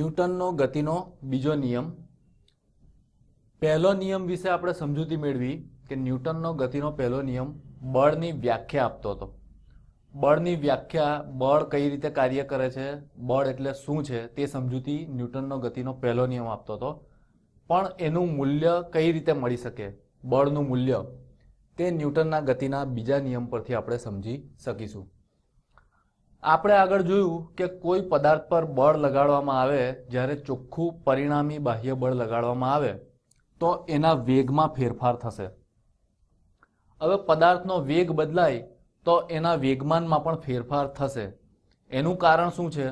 ન્યૂટનનો ગતિનો બીજો નિયમ. પહેલો નિયમ વિશે આપણે સમજૂતી મેળવી કે ન્યૂટનનો ગતિનો પહેલો નિયમ બળની વ્યાખ્યા આપતો હતો. બળની વ્યાખ્યા, બળ કઈ રીતે કાર્ય કરે છે, બળ એટલે શું છે તે સમજૂતી ન્યૂટનનો ગતિનો પહેલો નિયમ આપતો હતો. પણ એનું મૂલ્ય કઈ રીતે મળી શકે, બળનું મૂલ્ય, તે ન્યૂટનના ગતિના બીજા નિયમ પરથી આપણે સમજી શકીશું. આપણે આગળ જોયું કે કોઈ પદાર્થ પર બળ લગાડવામાં આવે, જ્યારે ચોખ્ખું પરિણામી બાહ્ય બળ લગાડવામાં આવે તો એના વેગમાં ફેરફાર થશે. હવે પદાર્થનો વેગ બદલાય તો એના વેગમાનમાં પણ ફેરફાર થશે. એનું કારણ શું છે?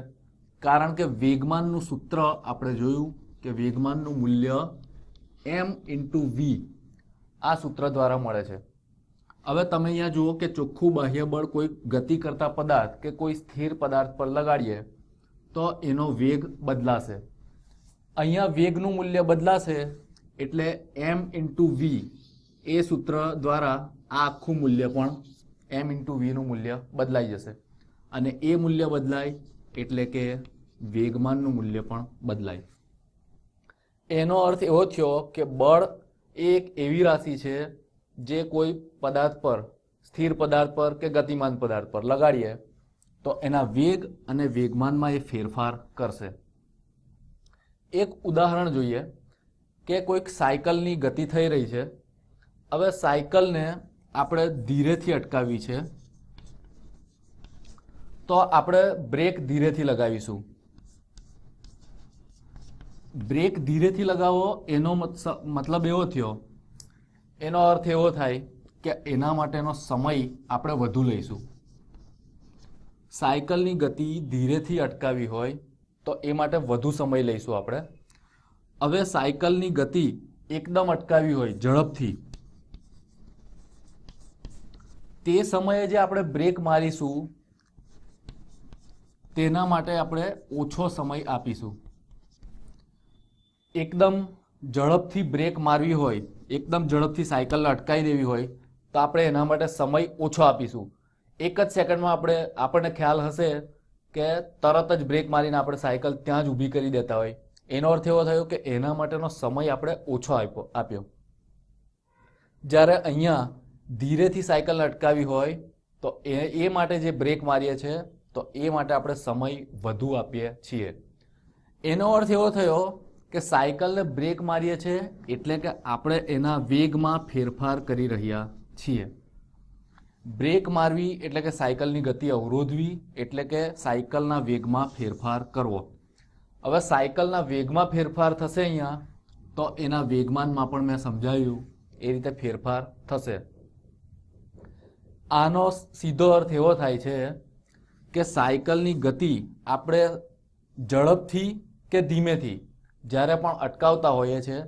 કારણ કે વેગમાનનું સૂત્ર આપણે જોયું કે વેગમાનનું મૂલ્ય m/v આ સૂત્ર દ્વારા મળે છે. હવે તમે અહીંયા જુઓ કે ચોખ્ખું બાહ્ય બળ કોઈ ગતિ કરતા પદાર્થ કે કોઈ સ્થિર પદાર્થ પર લગાડીએ તો એનો વેગ બદલાશે. અહીંયા વેગનું મૂલ્ય બદલાશે એટલે m/v એ સૂત્ર દ્વારા આ આખું મૂલ્ય પણ m/v નું મૂલ્ય બદલાઈ જશે. અને એ મૂલ્ય બદલાય એટલે કે વેગમાનનું મૂલ્ય પણ બદલાય. એનો અર્થ એવો થયો કે બળ એક એવી રાશિ છે જે કોઈ પદાર્થ પર, સ્થિર પદાર્થ પર કે ગતિમાન પદાર્થ પર લગાડીએ તો એના વેગ અને વેગમાનમાં એ ફેરફાર કરશે. એક ઉદાહરણ જોઈએ કે કોઈક સાયકલની ગતિ થઈ રહી છે. હવે સાયકલને આપણે ધીરેથી અટકાવવી છે તો આપણે બ્રેક ધીરેથી લગાવીશું. બ્રેક ધીરેથી લગાવો એનો મતલબ એવો થયો, એનો અર્થ એવો થાય કે એના માટેનો સમય આપણે વધુ લઈશું. સાયકલની ગતિ ધીરેથી અટકાવી હોય તો એ માટે વધુ સમય લઈશું આપણે. હવે સાયકલની ગતિ એકદમ અટકાવી હોય ઝડપથી, તે સમયે જે આપણે બ્રેક મારીશું તેના માટે આપણે ઓછો સમય આપીશું. એકદમ ઝડપથી બ્રેક મારવી હોય, એકદમ ઝડપથી સાયકલને અટકાવી દેવી હોય તો આપણે એના માટે સમય ઓછો આપીશું. એક જ સેકન્ડમાં આપણને ખ્યાલ હશે કે તરત જ બ્રેક મારીને આપણે સાયકલ ત્યાં જ ઊભી કરી દેતા હોય. એનો અર્થ એવો થયો કે એના માટેનો સમય આપણે ઓછો આપ્યો. જ્યારે અહીંયા ધીરેથી સાયકલને અટકાવી હોય તો એ માટે જે બ્રેક મારીએ છીએ તો એ માટે આપણે સમય વધુ આપીએ છીએ. એનો અર્થ એવો થયો કે સાયકલને બ્રેક મારીએ છીએ એટલે કે આપણે એના વેગમાં ફેરફાર કરી રહ્યા છીએ. બ્રેક મારવી એટલે કે સાયકલની ગતિ અવરોધવી, એટલે કે સાયકલના વેગમાં ફેરફાર કરવો. હવે સાયકલના વેગમાં ફેરફાર થશે અહીંયા તો એના વેગમાનમાં પણ મેં સમજાવ્યું એ રીતે ફેરફાર થશે. આનો સીધો અર્થ એવો થાય છે કે સાયકલની ગતિ આપણે ઝડપથી કે ધીમેથી જ્યારે પણ અટકાવતા હોઈએ છીએ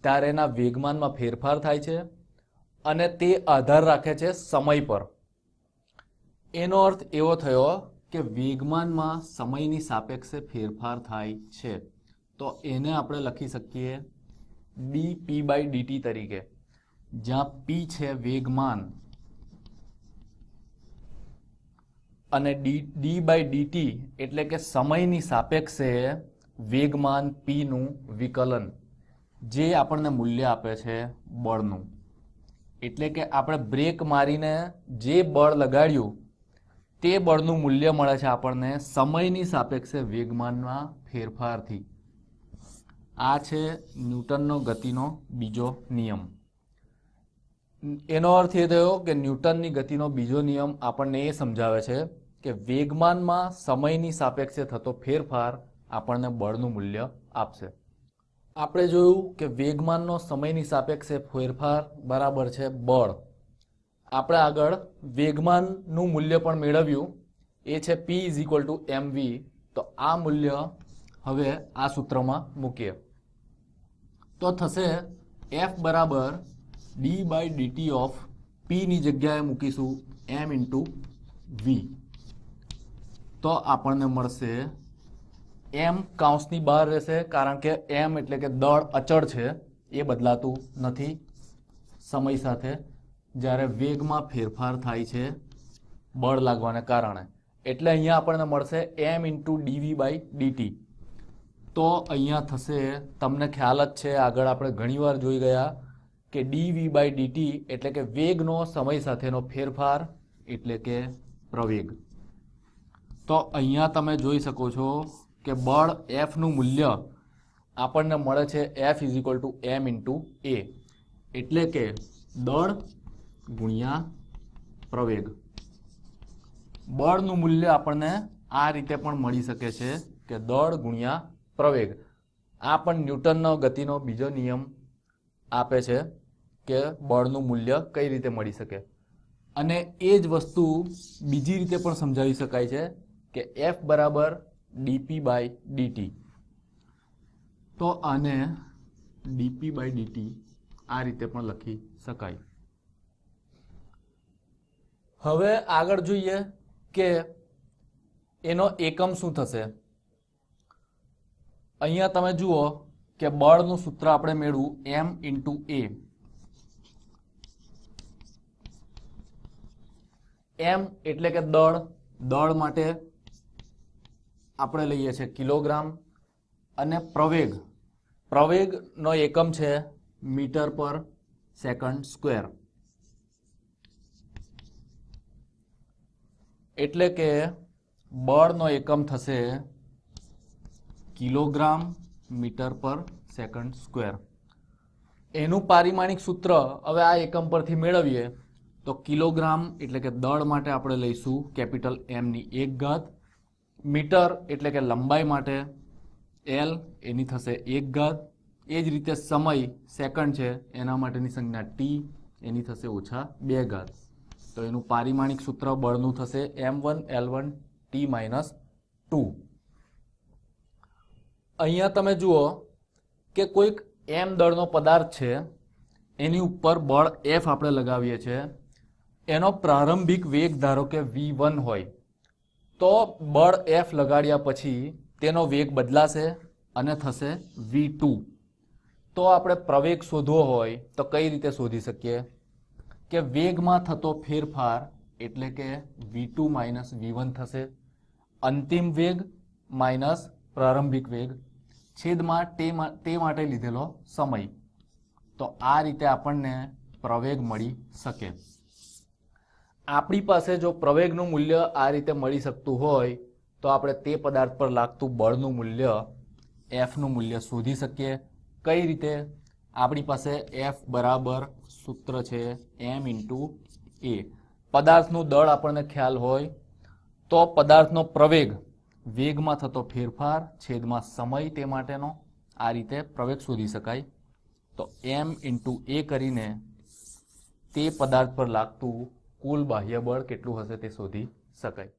ત્યારે એના વેગમાનમાં ફેરફાર થાય છે અને તે આધાર રાખે છે સમય પર. એનો અર્થ એવો થયો કે વેગમાનમાં સમયની સાપેક્ષે ફેરફાર થાય છે તો એને આપણે લખી શકીએ dp/dt તરીકે, જ્યાં p છે વેગમાન અને d/dt એટલે કે સમયની સાપેક્ષે વેગમાન p નું વિકલન, જે આપણને મૂલ્ય આપે છે બળનું. એટલે કે આપણે બ્રેક મારીને જે બળ લગાડ્યું તે બળનું મૂલ્ય મળે છે આપણને સમયની સાપેક્ષે વેગમાનમાં ફેરફારથી. આ છે ન્યૂટનનો ગતિનો બીજો નિયમ. એનો અર્થ એ થયો કે ન્યૂટનની ગતિનો બીજો નિયમ આપણને એ સમજાવે છે કે વેગમાનમાં સમયની સાપેક્ષે થતો ફેરફાર આપણને બળનું મૂલ્ય આપશે. આપણે જોયું કે વેગમાનનો સમયની સાપેક્ષે ફેરફાર બરાબર છે બળ. આપણે આગળ વેગમાનનું મૂલ્ય પણ મેળવ્યું, એ છે p = mv. તો આ મૂલ્ય હવે આ સૂત્રમાં મૂકીએ તો થશે f બરાબર d/dt ઓફ p ની જગ્યાએ મૂકીશું m/v. તો આપણને મળશે m કૌંસની બહાર રહેશે કારણ કે m એટલે કે દળ અચળ છે, એ બદલાતું નથી સમય સાથે. જ્યારે વેગમાં ફેરફાર થાય છે બળ લાગવાને કારણે, એટલે અહીંયા આપણને મળશે m × dv/dt. તો અહીંયા થશે, તમને ખ્યાલ જ છે, આગળ આપણે ઘણીવાર જોઈ ગયા કે dv/dt એટલે કે વેગનો સમય સાથેનો ફેરફાર એટલે કે પ્રવેગ. તો અહીંયા તમે જોઈ શકો છો કે બળ F નું મૂલ્ય આપણને મળે છે F = m × a, એટલે કે દળ ગુણ્યા પ્રવેગ. બળનું મૂલ્ય આપણને આ રીતે પણ મળી શકે છે કે દળ ગુણ્યા પ્રવેગ. આ પણ ન્યૂટનનો ગતિનો બીજો નિયમ આપે છે કે બળનું મૂલ્ય કઈ રીતે મળી શકે. અને એ જ વસ્તુ બીજી રીતે પણ સમજાવી શકાય છે કે F = dp/dt. તો આને dp/dt આ રીતે પણ લખી શકાય. હવે આગળ જોઈએ કે એનો એકમ શું થશે. અહીંયા તમે જુઓ કે બળનું સૂત્ર આપણે મેળવું m × a. m એટલે કે દળ. દળ માટે આપણે લઈએ છીએ કિલોગ્રામ. અને પ્રવેગ, પ્રવેગનો એકમ છે મીટર/સેકન્ડ². એટલે કે બળનો એકમ થશે કિલોગ્રામ મીટર/સેકન્ડ². એનું પારિમાણિક સૂત્ર હવે આ એકમ પરથી મેળવીએ તો કિલોગ્રામ એટલે કે દળ માટે આપણે લઈશું M⁴. મીટર એટલે કે લંબાઈ માટે L એની થશે 1. એ જ રીતે સમય સેકન્ડ છે એના માટેની સંજ્ઞા T એની થશે -2. તો એનું પારિમાણિક સૂત્ર બળનું થશે m1L1T-2. અહીંયા તમે જુઓ કે કોઈક m દળનો પદાર્થ છે, એની ઉપર બળ F આપણે લગાવીએ છીએ. એનો પ્રારંભિક વેગ ધારો કે v1 હોય તો બળ F લગાડ્યા પછી તેનો વેગ બદલાશે અને થશે v2. તો આપણે પ્રવેગ શોધવો હોય તો કઈ રીતે શોધી શકીએ કે વેગમાં થતો ફેરફાર એટલે કે v2 - v1 થશે. અંતિમ વેગ માઇનસ પ્રારંભિક વેગ છેદમાં તે માટે લીધેલો સમય. તો આ રીતે આપણને પ્રવેગ મળી શકે. આપણી પાસે જો પ્રવેગનું મૂલ્ય આ રીતે મળી શકતું હોય તો આપણે તે પદાર્થ પર લાગતું બળનું મૂલ્ય F નું મૂલ્ય શોધી શકીએ. કઈ રીતે? આપણી પાસે F બરાબર સૂત્ર છે m × a. પદાર્થનું દળ આપણને ખ્યાલ હોય તો પદાર્થનો પ્રવેગ વેગમાં થતો ફેરફાર છેદમાં સમય તે માટેનો આ રીતે પ્રવેગ શોધી શકાય. તો m × a કરીને તે પદાર્થ પર લાગતું કુલ બાહ્ય બળ કેટલું હશે તે શોધી શકાય.